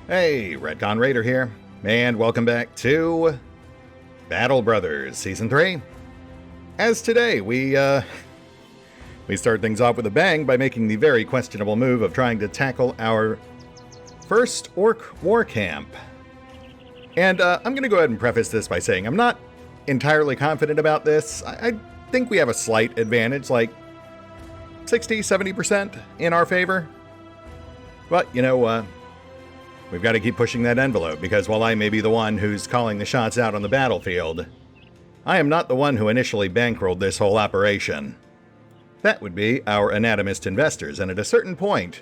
Hey, RetconRaider here, and welcome back to Battle Brothers Season 3. As today, we start things off with a bang by making the very questionable move of trying to tackle our first Orc war camp. And I'm going to go ahead and preface this by saying I'm not entirely confident about this. I think we have a slight advantage, like 60-70% in our favor. But, you know, we've got to keep pushing that envelope, because while I may be the one who's calling the shots out on the battlefield, I am not the one who initially bankrolled this whole operation. That would be our anatomist investors, and at a certain point,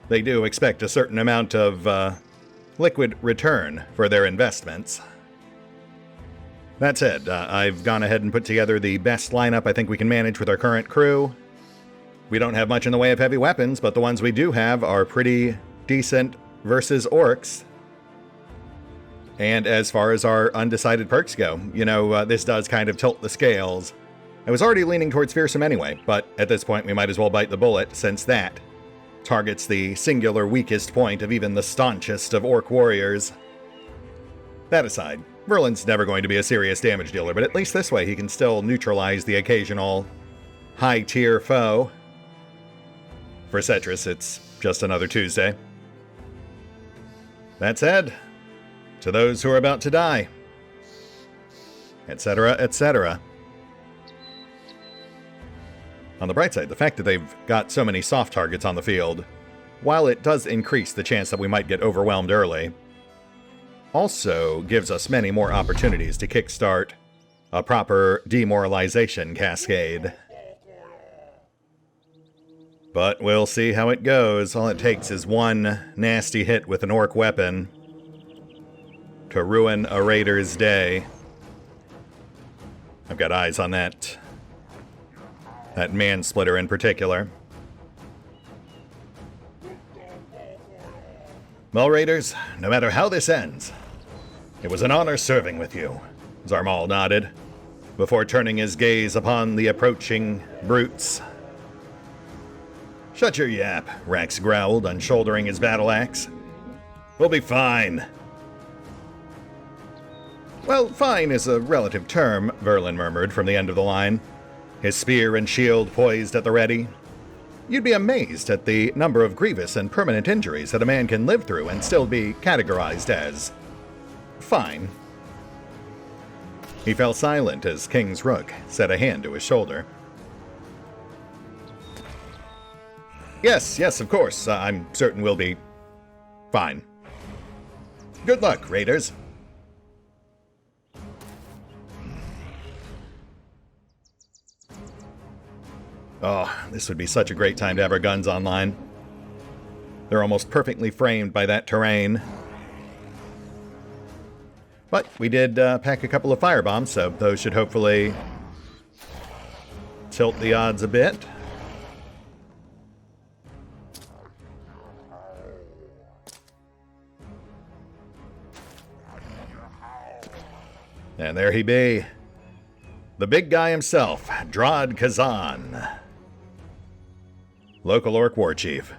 they do expect a certain amount of liquid return for their investments. That said, I've gone ahead and put together the best lineup I think we can manage with our current crew. We don't have much in the way of heavy weapons, but the ones we do have are pretty decent versus orcs. And as far as our undecided perks go, you know, this does kind of tilt the scales. I was already leaning towards fearsome anyway, but at this point we might as well bite the bullet, since that targets the singular weakest point of even the staunchest of orc warriors. That aside, Verlin's never going to be a serious damage dealer, but at least this way he can still neutralize the occasional high-tier foe. For Cetrus, it's just another Tuesday. That said, to those who are about to die, etc., etc. On the bright side, the fact that they've got so many soft targets on the field, while it does increase the chance that we might get overwhelmed early, also gives us many more opportunities to kickstart a proper demoralization cascade. But we'll see how it goes. All it takes is one nasty hit with an orc weapon to ruin a raider's day. I've got eyes on that man-splitter in particular. Well, raiders, no matter how this ends, it was an honor serving with you, Zarmal nodded, before turning his gaze upon the approaching brutes. Shut your yap, Rax growled, unshouldering his battle axe. We'll be fine. Well, fine is a relative term, Verlin murmured from the end of the line, his spear and shield poised at the ready. You'd be amazed at the number of grievous and permanent injuries that a man can live through and still be categorized as fine. He fell silent as King's Rook set a hand to his shoulder. Yes, of course. I'm certain we'll be fine. Good luck, raiders. Oh, this would be such a great time to have our guns online. They're almost perfectly framed by that terrain. But we did pack a couple of firebombs, so those should hopefully tilt the odds a bit. And there he be. The big guy himself, Drod Kazan. Local orc war chief.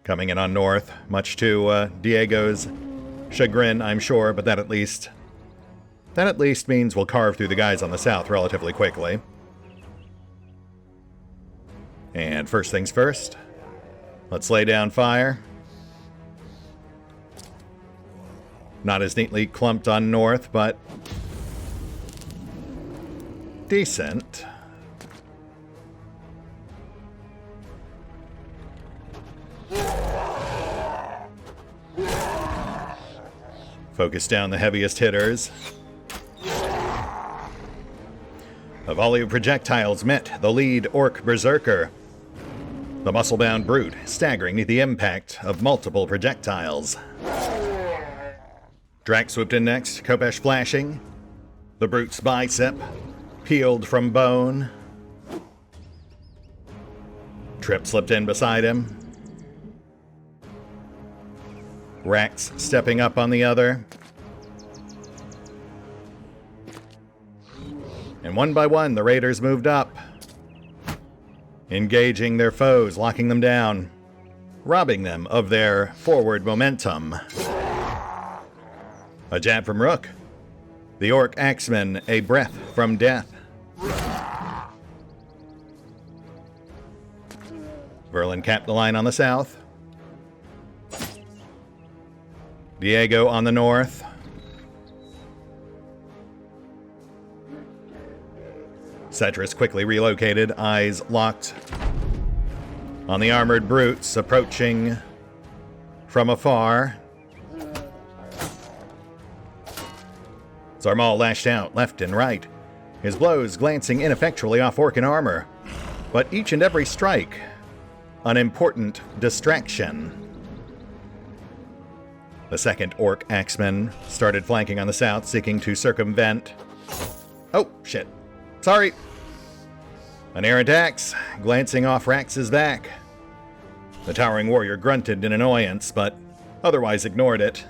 Coming in on north, much to Diego's chagrin, I'm sure, but that at least means we'll carve through the guys on the south relatively quickly. And first things first, let's lay down fire. Not as neatly clumped on north, but decent. Focus down the heaviest hitters. A volley of projectiles met the lead orc berserker, the muscle-bound brute staggering to the impact of multiple projectiles. Drak swooped in next, Kopesh flashing. The brute's bicep peeled from bone. Trip slipped in beside him. Rax stepping up on the other. And one by one, the raiders moved up, engaging their foes, locking them down. robbing them of their forward momentum. A jab from Rook. The Orc Axeman, a breath from death. Verlin capped the line on the south. Diego on the north. Setris quickly relocated, eyes locked on the armored brutes approaching from afar. Zarmal lashed out left and right, his blows glancing ineffectually off Orcan armor, but each and every strike an important distraction. The second Orc Axeman started flanking on the south, seeking to circumvent. Oh, shit. Sorry. An errant axe, glancing off Rax's back. The towering warrior grunted in annoyance, but otherwise ignored it.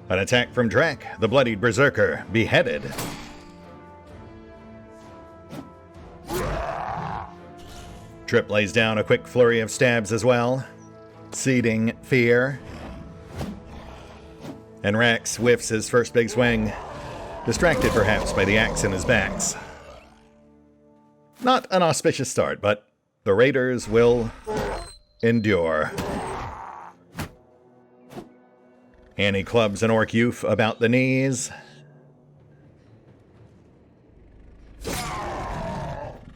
An attack from Drak, the bloodied berserker, beheaded. Trip lays down a quick flurry of stabs as well, seeding fear. And Rax whiffs his first big swing, distracted perhaps by the axe in his backs. Not an auspicious start, but the Raiders will endure. Annie clubs an Orc youth about the knees.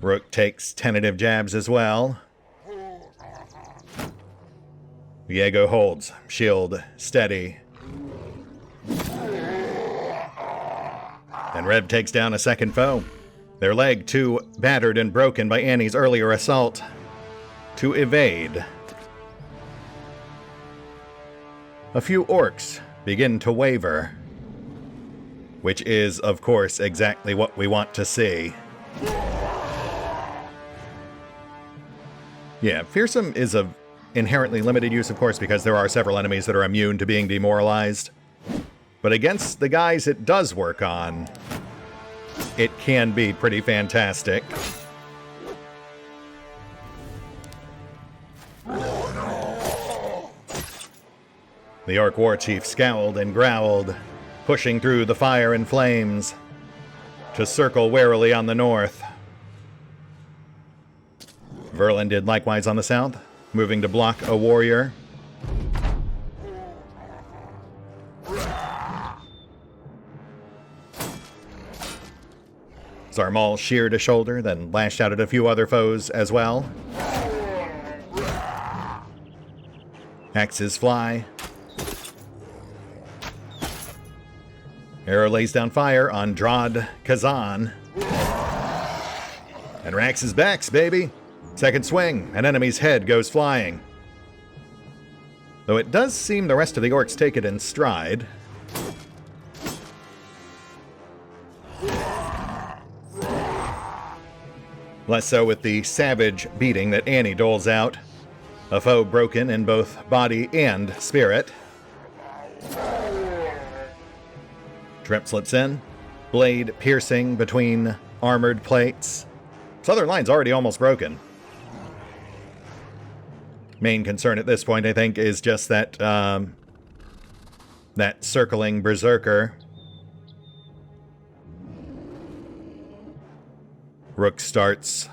Rook takes tentative jabs as well. Diego holds, shield steady. And Rev takes down a second foe. Their leg too battered and broken by Annie's earlier assault to evade. A few orcs begin to waver, which is, of course, exactly what we want to see. Yeah, Fearsome is of inherently limited use, of course, because there are several enemies that are immune to being demoralized. But against the guys it does work on, it can be pretty fantastic. The Orc War Chief scowled and growled, pushing through the fire and flames to circle warily on the north. Verlin did likewise on the south, moving to block a warrior. Zarmal sheared a shoulder, then lashed out at a few other foes as well. Axes fly. Arrow lays down fire on Drod Kazan. And Rax's backs, baby. Second swing, an enemy's head goes flying. Though it does seem the rest of the orcs take it in stride. Less so with the savage beating that Annie doles out. A foe broken in both body and spirit. Trip slips in, blade piercing between armored plates. Southern line's already almost broken. Main concern at this point, I think, is just that that circling berserker. Rook starts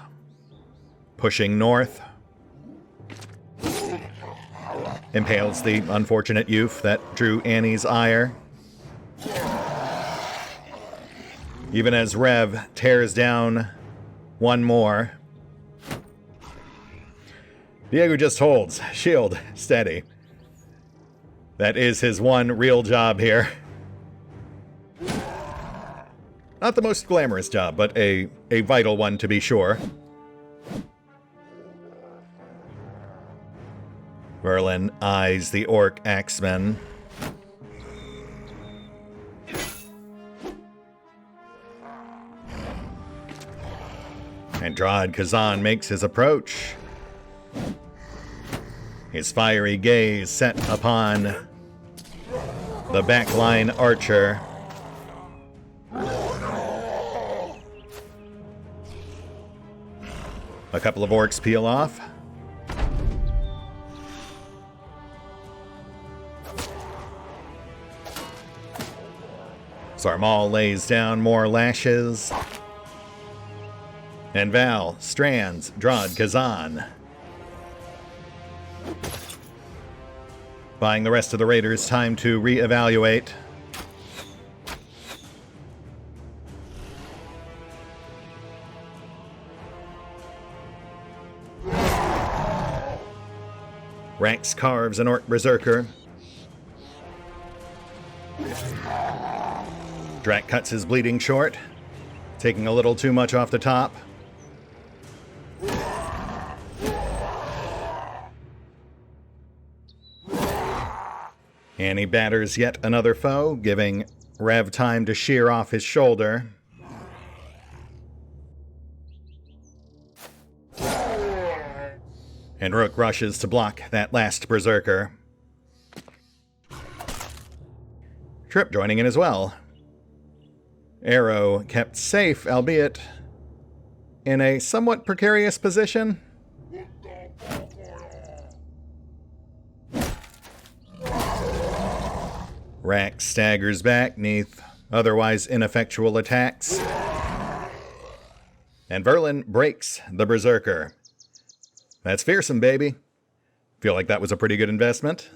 pushing north. Impales the unfortunate youth that drew Annie's ire. Even as Rev tears down one more. Diego just holds, shield steady. That is his one real job here. Not the most glamorous job, but a vital one to be sure. Verlin eyes the Orc Axeman. And Drod Kazan makes his approach. His fiery gaze set upon the backline archer. A couple of orcs peel off. Zarmal lays down more lashes. And Val strands Drod Kazan. Buying the rest of the raiders time to reevaluate. Rax carves an orc berserker. Drak cuts his bleeding short, taking a little too much off the top. And he batters yet another foe, giving Rev time to shear off his shoulder. And Rook rushes to block that last berserker. Trip joining in as well. Arrow kept safe, albeit in a somewhat precarious position. Rax staggers back neath otherwise ineffectual attacks. And Verlin breaks the berserker. That's fearsome, baby. Feel like that was a pretty good investment.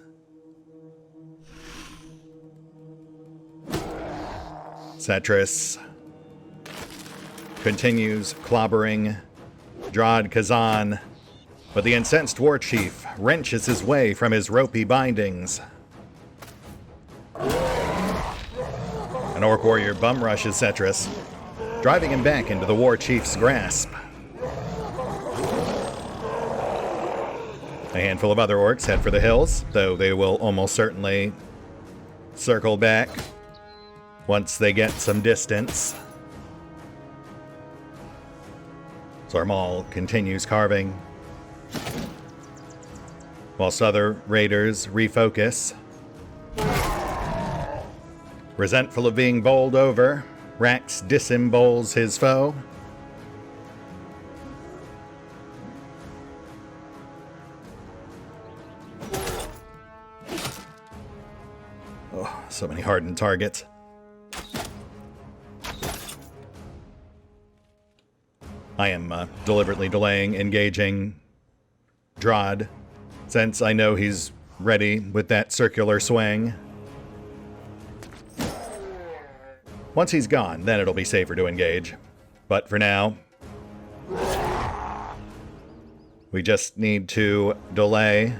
Setris continues clobbering Drod Kazan, but the incensed war chief wrenches his way from his ropey bindings. An orc warrior bum rushes Setris, driving him back into the war chief's grasp. A handful of other orcs head for the hills, though they will almost certainly circle back once they get some distance. Zarmal continues carving, whilst other raiders refocus. Resentful of being bowled over, Rax disembowls his foe. Oh, so many hardened targets. I am deliberately delaying engaging Drod, since I know he's ready with that circular swing. Once he's gone, then it'll be safer to engage. But for now, we just need to delay.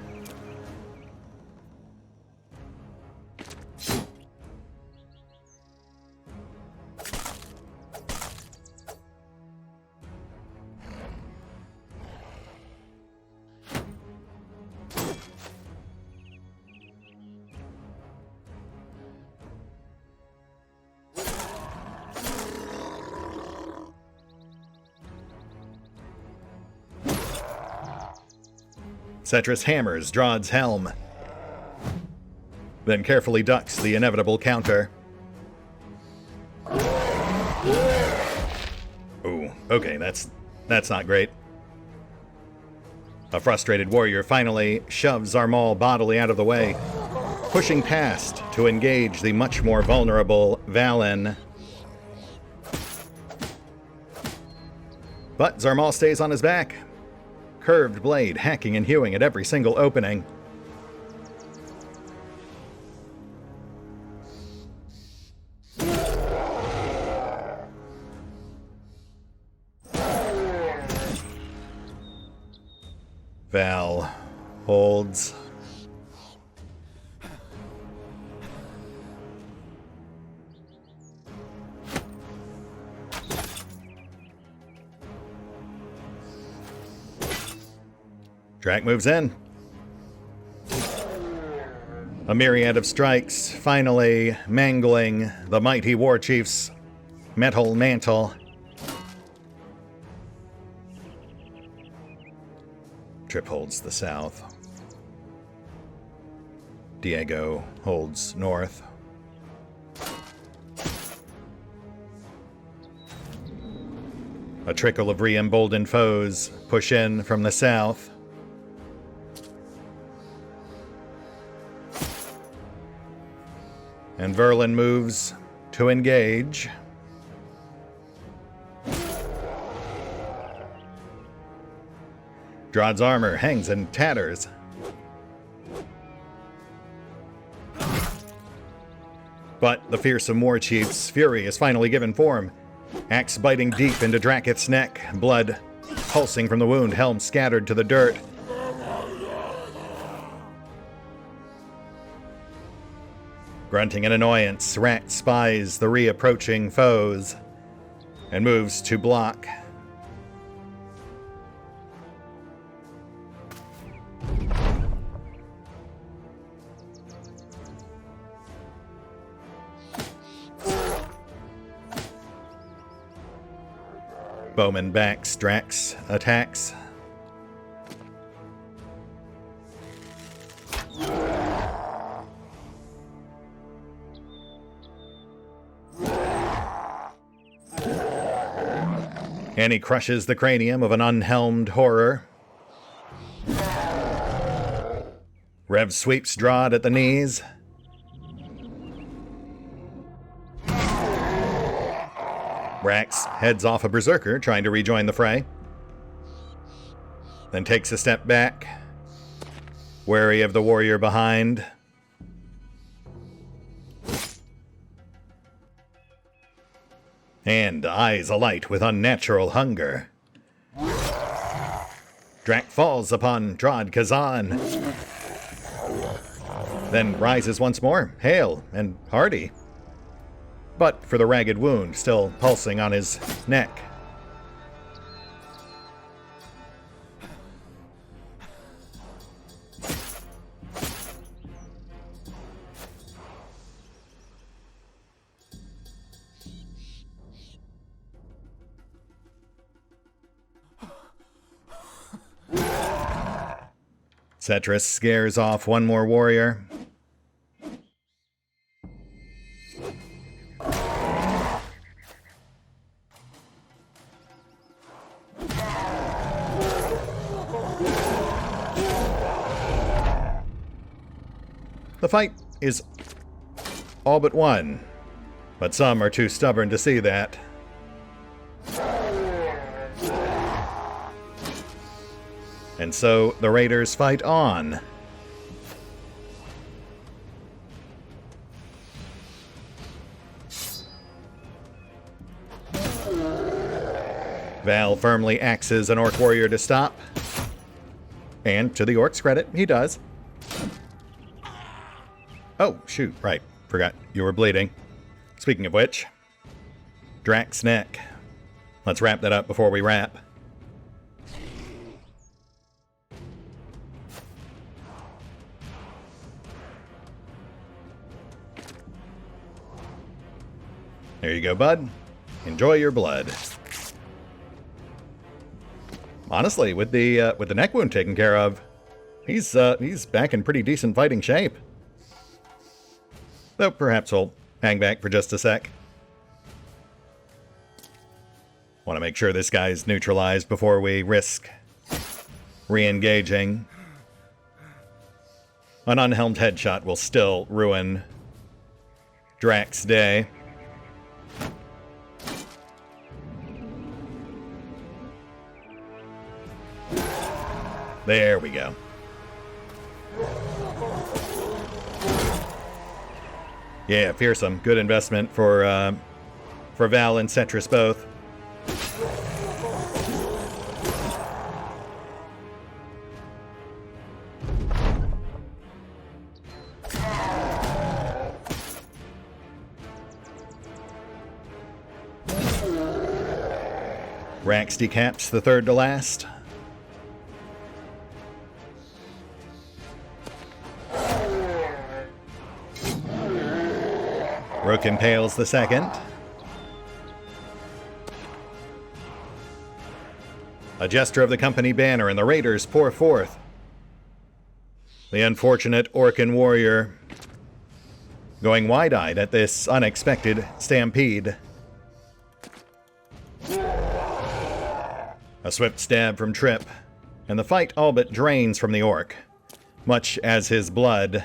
Setris hammers Drod's helm, then carefully ducks the inevitable counter. Ooh, okay, that's not great. A frustrated warrior finally shoves Zarmal bodily out of the way, pushing past to engage the much more vulnerable Valen. But Zarmal stays on his back. Curved blade hacking and hewing at every single opening. Val holds. Drak moves in. A myriad of strikes finally mangling the mighty war chief's metal mantle. Trip holds the south. Diego holds north. A trickle of re-emboldened foes push in from the south. And Verlin moves to engage. Drod's armor hangs in tatters. But the fearsome war chief's fury is finally given form. Axe biting deep into Drakiith's neck, blood pulsing from the wound, helm scattered to the dirt. Grunting in annoyance, Rat spies the re-approaching foes and moves to block. Bowman backs, Drax attacks. And he crushes the cranium of an unhelmed horror. Rev sweeps Drod at the knees. Rax heads off a berserker, trying to rejoin the fray. Then takes a step back, wary of the warrior behind. And eyes alight with unnatural hunger. Drak falls upon Drod Kazan. Then rises once more, hale and hearty. But for the ragged wound still pulsing on his neck. Cetrus scares off one more warrior. The fight is all but won, but some are too stubborn to see that. And so the raiders fight on. Val firmly axes an orc warrior to stop. And to the orc's credit, he does. Oh, shoot, right. Forgot you were bleeding. Speaking of which, Drak's neck. Let's wrap that up before we wrap. There you go, bud. Enjoy your blood. Honestly, with the neck wound taken care of, he's back in pretty decent fighting shape. Though perhaps we'll hang back for just a sec. Want to make sure this guy's neutralized before we risk re-engaging. An unhelmed headshot will still ruin Drak's day. There we go. Yeah, fearsome. Good investment for Val and Cetrus both. Rax decaps the third to last. Rook impales the second. A gesture of the company banner and the raiders pour forth. The unfortunate Orcan warrior going wide-eyed at this unexpected stampede. A swift stab from Trip, and the fight all but drains from the orc, much as his blood.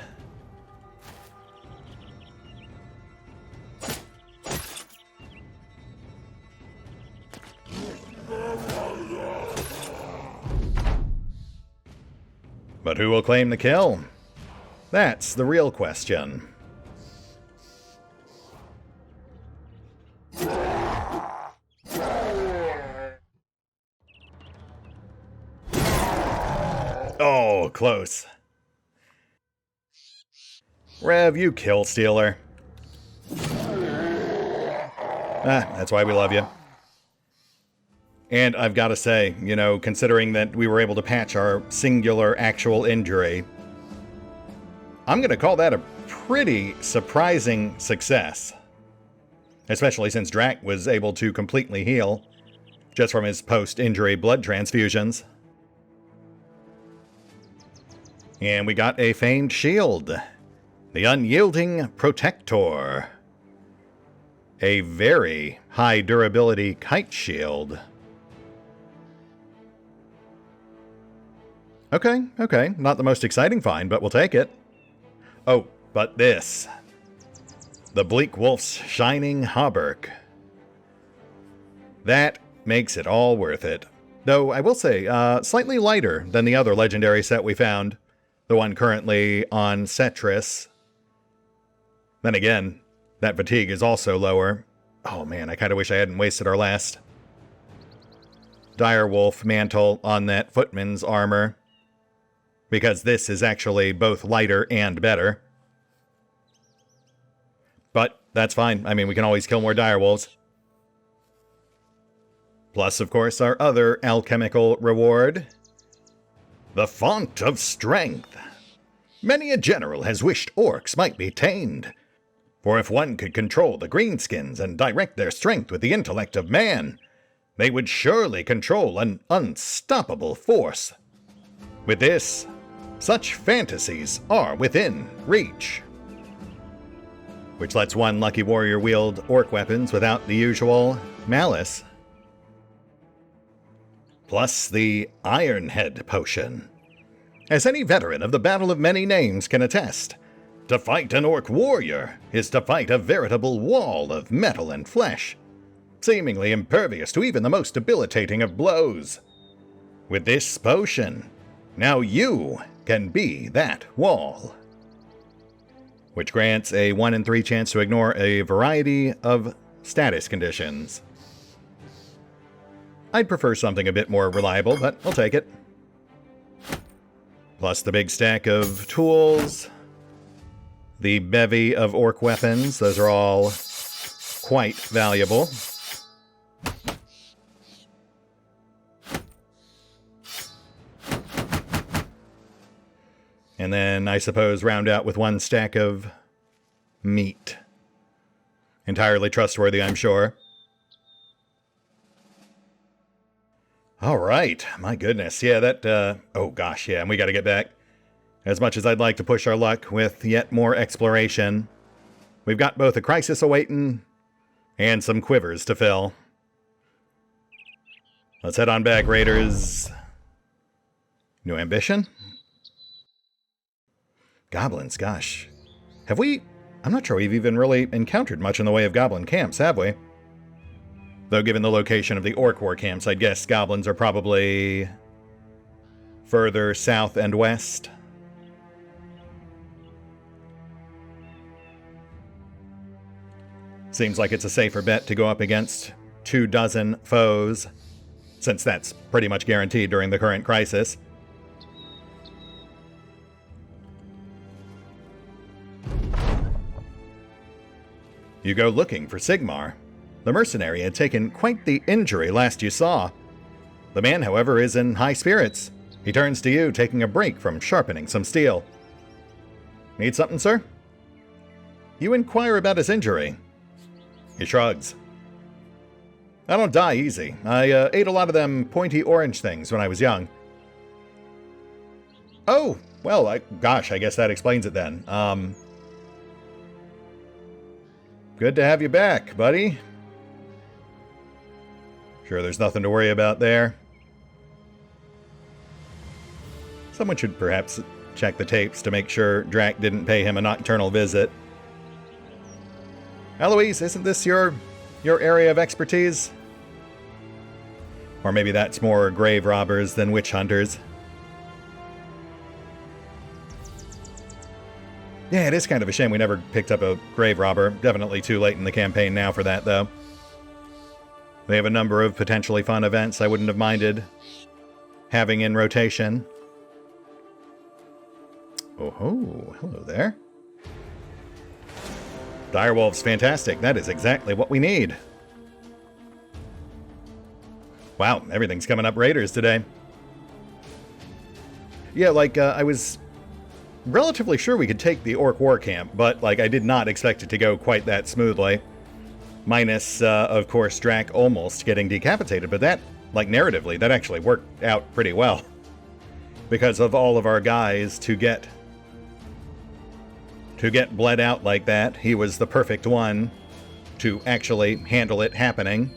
But who will claim the kill? That's the real question. Oh, close. Rev, you kill stealer. That's why we love you. And I've got to say, you know, considering that we were able to patch our singular actual injury, I'm going to call that a pretty surprising success. Especially since Drak was able to completely heal just from his post-injury blood transfusions. And we got a famed shield. The Unyielding Protector. A very high durability kite shield. Okay. Not the most exciting find, but we'll take it. Oh, but this. The Bleak Wolf's Shining Hauberk. That makes it all worth it. Though, I will say, slightly lighter than the other legendary set we found. The one currently on Setris. Then again, that fatigue is also lower. Oh man, I kind of wish I hadn't wasted our last Direwolf mantle on that footman's armor. Because this is actually both lighter and better. But that's fine. I mean, we can always kill more direwolves. Plus, of course, our other alchemical reward. The Font of Strength. Many a general has wished orcs might be tamed. For if one could control the greenskins and direct their strength with the intellect of man, they would surely control an unstoppable force. With this, such fantasies are within reach. Which lets one lucky warrior wield orc weapons without the usual malice. Plus the Ironhead Potion. As any veteran of the Battle of Many Names can attest, to fight an orc warrior is to fight a veritable wall of metal and flesh, seemingly impervious to even the most debilitating of blows. With this potion, now you can be that wall. Which grants a 1 in 3 chance to ignore a variety of status conditions. I'd prefer something a bit more reliable, but I'll take it. Plus the big stack of tools. The bevy of orc weapons. Those are all quite valuable. And then, I suppose, round out with one stack of meat. Entirely trustworthy, I'm sure. All right. My goodness. Yeah, that... oh, gosh, yeah. And we got to get back. As much as I'd like to push our luck with yet more exploration, we've got both a crisis awaiting and some quivers to fill. Let's head on back, Raiders. New ambition? Goblins, gosh. Have we... I'm not sure we've even really encountered much in the way of goblin camps, have we? Though given the location of the orc war camps, I'd guess goblins are probably further south and west. Seems like it's a safer bet to go up against 24 foes, since that's pretty much guaranteed during the current crisis. You go looking for Sigmar. The mercenary had taken quite the injury last you saw. The man, however, is in high spirits. He turns to you, taking a break from sharpening some steel. Need something, sir? You inquire about his injury. He shrugs. I don't die easy. I ate a lot of them pointy orange things when I was young. Oh, well, gosh, I guess that explains it then. Good to have you back, buddy. Sure, there's nothing to worry about there. Someone should perhaps check the tapes to make sure Drak didn't pay him a nocturnal visit. Alois, isn't this your area of expertise? Or maybe that's more grave robbers than witch hunters. Yeah, it is kind of a shame we never picked up a grave robber. Definitely too late in the campaign now for that, though. We have a number of potentially fun events I wouldn't have minded having in rotation. Oh, hello there. Direwolf's fantastic. That is exactly what we need. Wow, everything's coming up Raiders today. Yeah, like, I was relatively sure we could take the Orc War Camp, but, like, I did not expect it to go quite that smoothly. Minus, of course, Drak almost getting decapitated, but that, like, narratively, that actually worked out pretty well. Because of all of our guys to get bled out like that, he was the perfect one to actually handle it happening.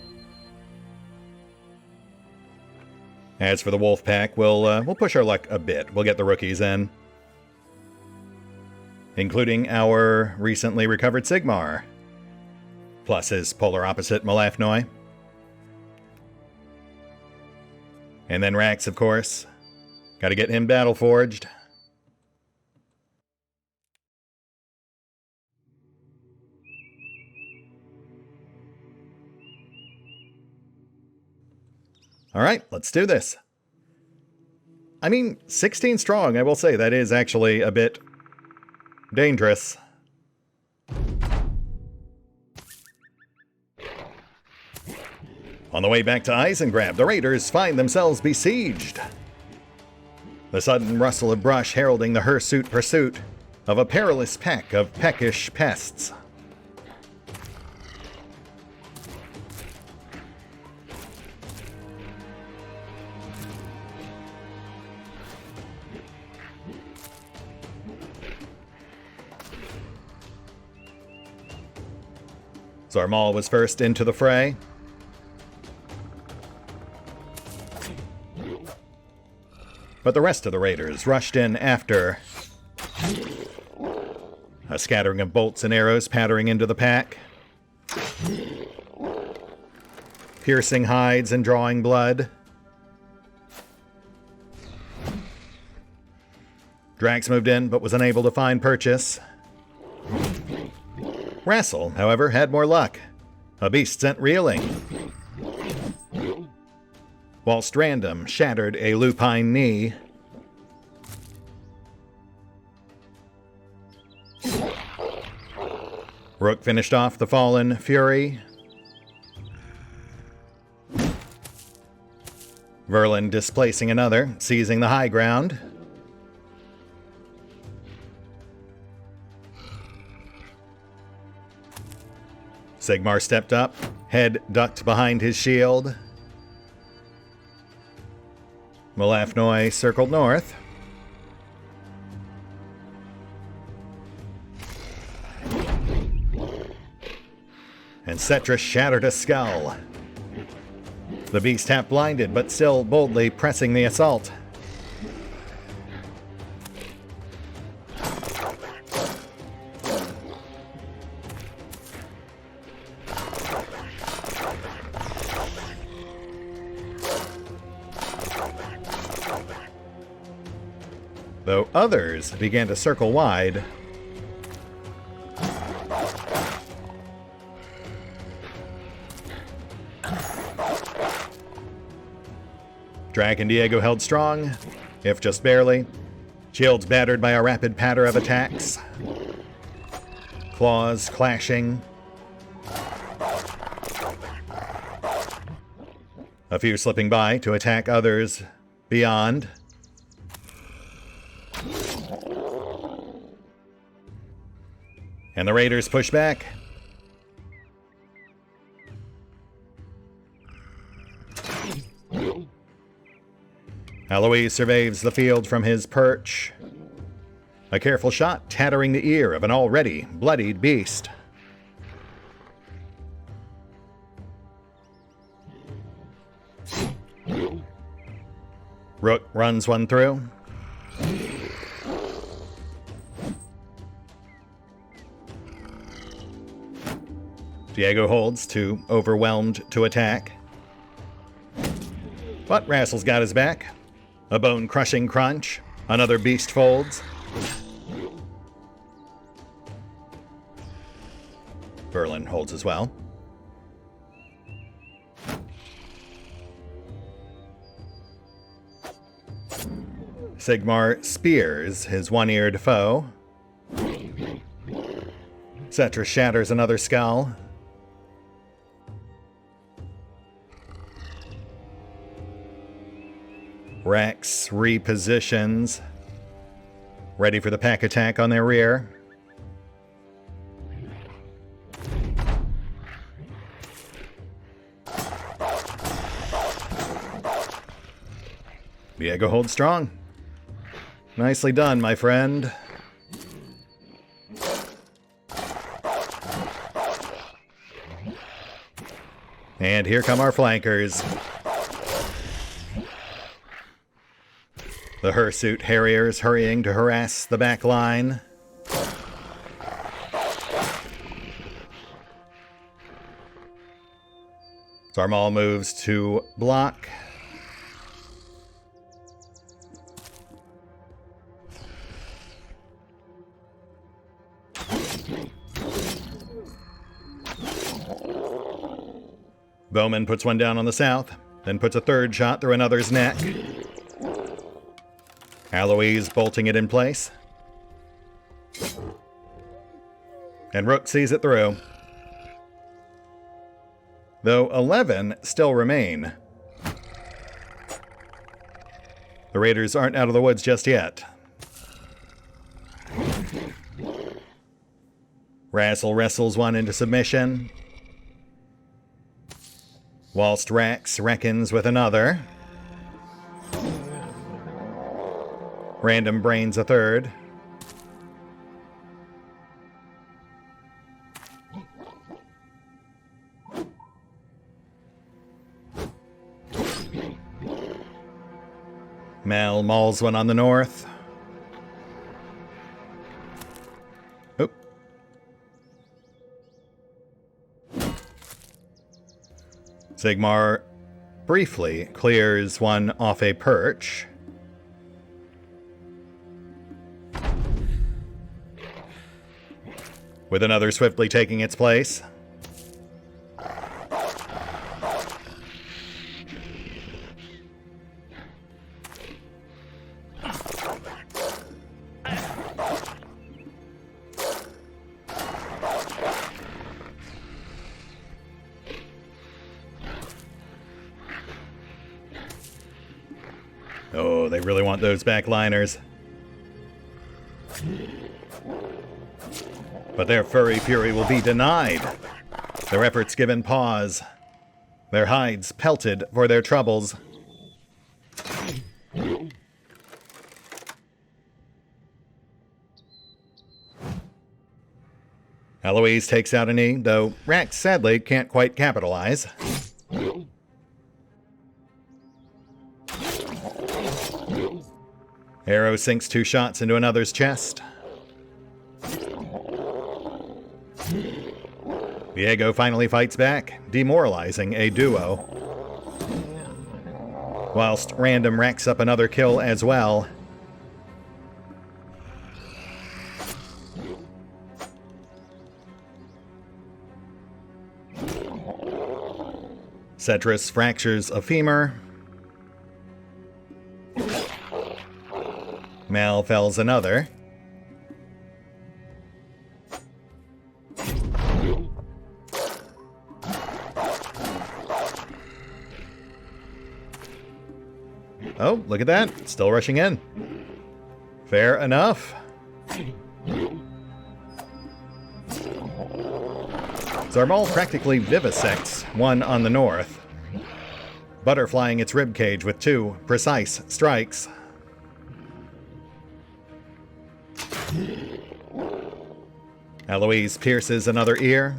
As for the wolf pack, we'll push our luck a bit. We'll get the rookies in, including our recently recovered Seymore, plus his polar opposite Malafnoy. And then Rax, of course. Got to get him battle forged. All right, let's do this. I mean, 16 strong, I will say. That is actually a bit dangerous. On the way back to Eisengrab, the raiders find themselves besieged. The sudden rustle of brush heralding the hirsute pursuit of a perilous pack of peckish pests. Zarmal was first into the fray. But the rest of the raiders rushed in after. A scattering of bolts and arrows pattering into the pack. Piercing hides and drawing blood. Drax moved in but was unable to find purchase. Rassel, however, had more luck. A beast sent reeling. Whilst Random shattered a lupine knee. Rook finished off the fallen Fury. Verlin displacing another, seizing the high ground. Seymore stepped up, head ducked behind his shield. Malafnoy circled north. And Cetra shattered a skull. The beast half blinded, but still boldly pressing the assault. Though others began to circle wide. Drak and Diego held strong, if just barely. Shields battered by a rapid patter of attacks. Claws clashing. A few slipping by to attack others beyond. And the raiders push back. Alois surveys the field from his perch. A careful shot tattering the ear of an already bloodied beast. Rook runs one through. Diego holds, too overwhelmed to attack. But Rassel's got his back. A bone-crushing crunch. Another beast folds. Berlin holds as well. Sigmar spears his one-eared foe. Cetra shatters another skull. Rex repositions, ready for the pack attack on their rear. Diego holds strong. Nicely done, my friend. And here come our flankers. The Hirsute Harriers hurrying to harass the back line. Zarmal moves to block. Bowman puts one down on the south, then puts a third shot through another's neck. Alois bolting it in place. And Rook sees it through. Though 11 still remain. The Raiders aren't out of the woods just yet. Rassel wrestles one into submission. Whilst Rax reckons with another. Random brains a third. Mal mauls one on the north. Oop. Sigmar briefly clears one off a perch. With another swiftly taking its place. Oh, they really want those backliners. But their furry fury will be denied. Their efforts given pause. Their hides pelted for their troubles. Alois takes out a knee, though Rax sadly can't quite capitalize. Arrow sinks 2 shots into another's chest. Diego finally fights back, demoralizing a duo. Whilst Random racks up another kill as well. Cetris fractures a femur. Mal fells another. Oh, look at that. Still rushing in. Fair enough. Zarmal practically vivisects one on the north, butterflying its ribcage with 2 precise strikes. Alois pierces another ear.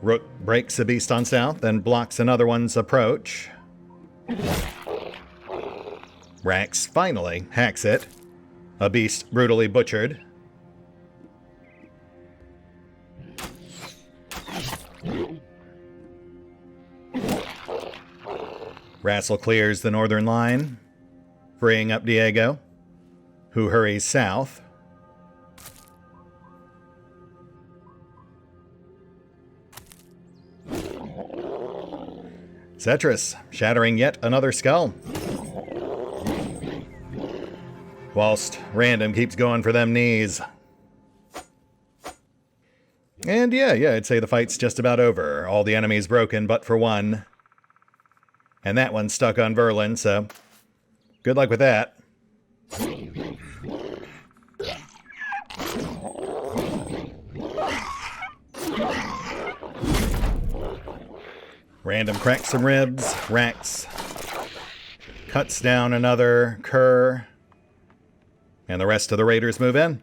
Rook breaks a beast on south, then blocks another one's approach. Rax finally hacks it. A beast brutally butchered. Rassel clears the northern line, freeing up Diego, who hurries south. Cetrus, shattering yet another skull. Whilst Random keeps going for them knees. And yeah, I'd say the fight's just about over. All the enemies broken but for one. And that one's stuck on Verlin, so good luck with that. Random cracks some ribs, racks, cuts down another cur, and the rest of the raiders move in,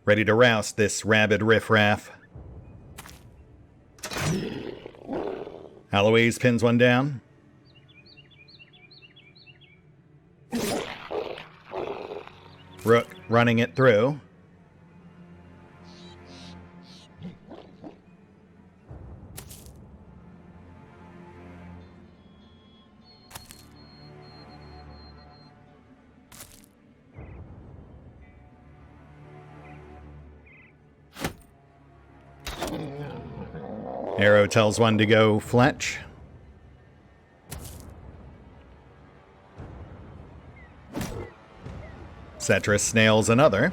ready to roust this rabid riffraff. Alois pins one down. Rook running it through. Arrow tells one to go Fletch. Cetrus nails another.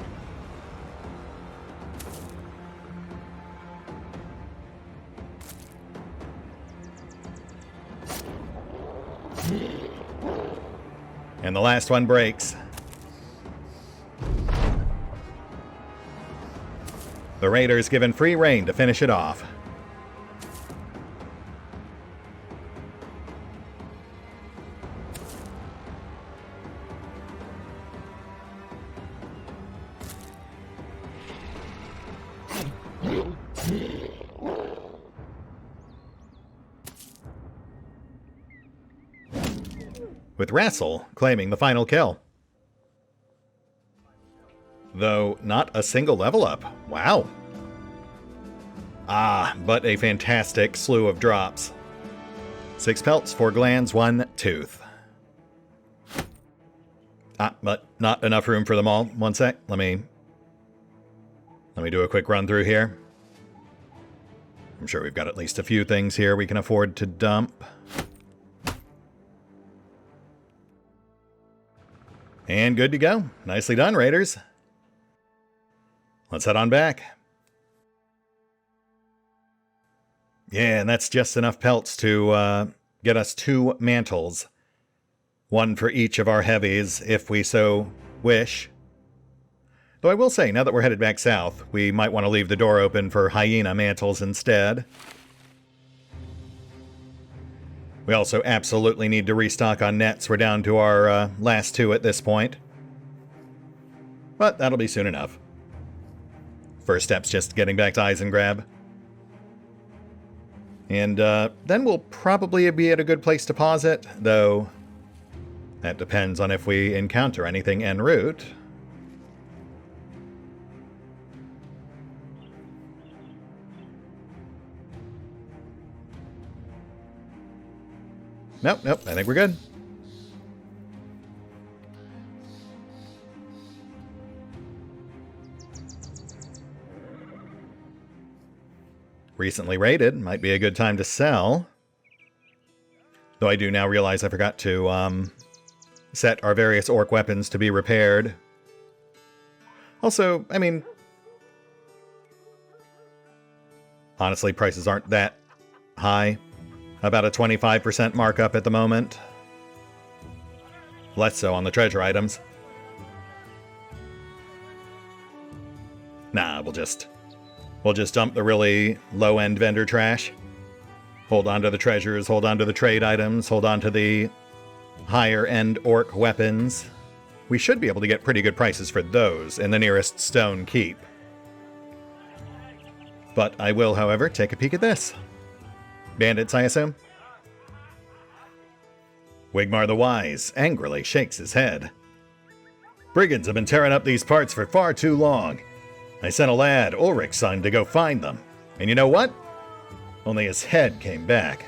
And the last one breaks. The Raiders given free rein to finish it off. With Rassel claiming the final kill. Though not a single level up. Wow. But a fantastic slew of drops. 6 pelts, 4 glands, 1 tooth. But not enough room for them all. One sec. Let me do a quick run through here. I'm sure we've got at least a few things here we can afford to dump. And good to go. Nicely done, Raiders. Let's head on back. Yeah, and that's just enough pelts to get us 2 mantles. 1 for each of our heavies, if we so wish. Though I will say, now that we're headed back south, we might want to leave the door open for hyena mantles instead. We also absolutely need to restock on nets. We're down to our last 2 at this point. But that'll be soon enough. First step's just getting back to Eisengrab. And then we'll probably be at a good place to pause it, though that depends on if we encounter anything en route. Nope, I think we're good. Recently raided, might be a good time to sell. Though I do now realize I forgot to set our various orc weapons to be repaired. Also, I mean, honestly, prices aren't that high. About a 25% markup at the moment. Less so on the treasure items. Nah, we'll just dump the really low-end vendor trash. Hold on to the treasures, hold on to the trade items, hold on to the higher-end orc weapons. We should be able to get pretty good prices for those in the nearest stone keep. But I will, however, take a peek at this. Bandits, I assume? Wigmar the Wise angrily shakes his head. Brigands have been tearing up these parts for far too long. I sent a lad, Ulrich's son, to go find them. And you know what? Only his head came back.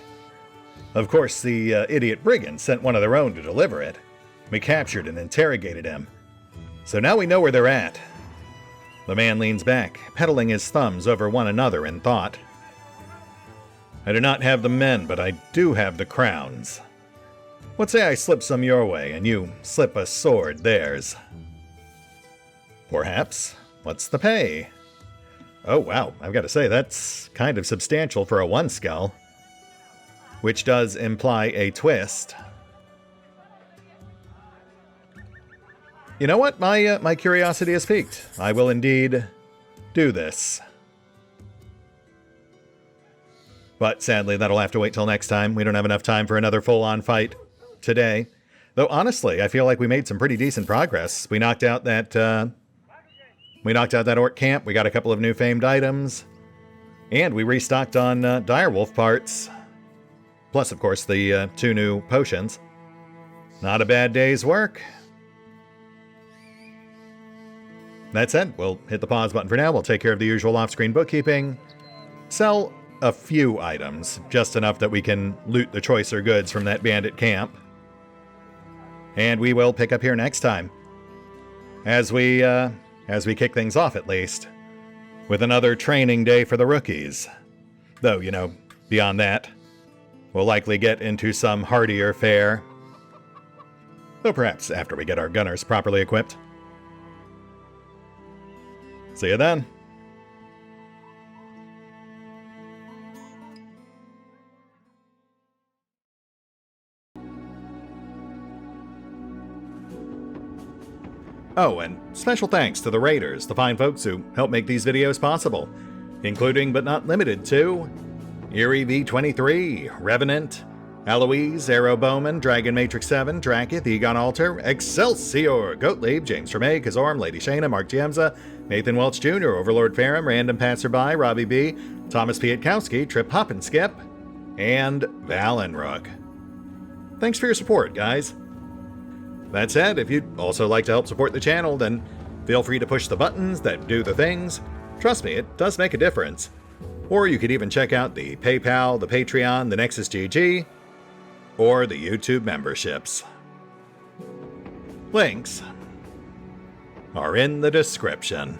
Of course, the idiot brigands sent one of their own to deliver it. We captured and interrogated him. So now we know where they're at. The man leans back, pedaling his thumbs over one another in thought. I do not have the men, but I do have the crowns. What say I slip some your way, and you slip a sword theirs? Perhaps. What's the pay? Oh wow, I've got to say, that's kind of substantial for a one skull. Which does imply a twist. You know what? My curiosity is piqued. I will indeed do this. But sadly, that'll have to wait till next time. We don't have enough time for another full-on fight today. Though honestly, I feel like we made some pretty decent progress. We knocked out that orc camp. We got a couple of new famed items. And we restocked on direwolf parts. Plus, of course, the 2 new potions. Not a bad day's work. That said, we'll hit the pause button for now. We'll take care of the usual off-screen bookkeeping. Sell a few items, just enough that we can loot the choicer goods from that bandit camp. And we will pick up here next time. As we kick things off, at least. With another training day for the rookies. Though, you know, beyond that, we'll likely get into some hardier fare. Though perhaps after we get our gunners properly equipped. See you then. Oh, and special thanks to the Raiders, the fine folks who help make these videos possible, including but not limited to Eerie V23, Revenant, Alois, Arrow Bowman, Dragon Matrix 7, Drakiith, EgonAlter, Exsellsior, Gottlieb, James Trimmier, Kazorm, Lady Shayna, Mark Giemza, Nathan Welch Jr., OverlordPherom, RandomPassrby, RobbyB, Tomasz Piątkowski, Triphoppenskip, and Valinrook. Thanks for your support, guys. That said, if you'd also like to help support the channel, then feel free to push the buttons that do the things. Trust me, it does make a difference. Or you could even check out the PayPal, the Patreon, the Nexus GG, or the YouTube memberships. Links are in the description.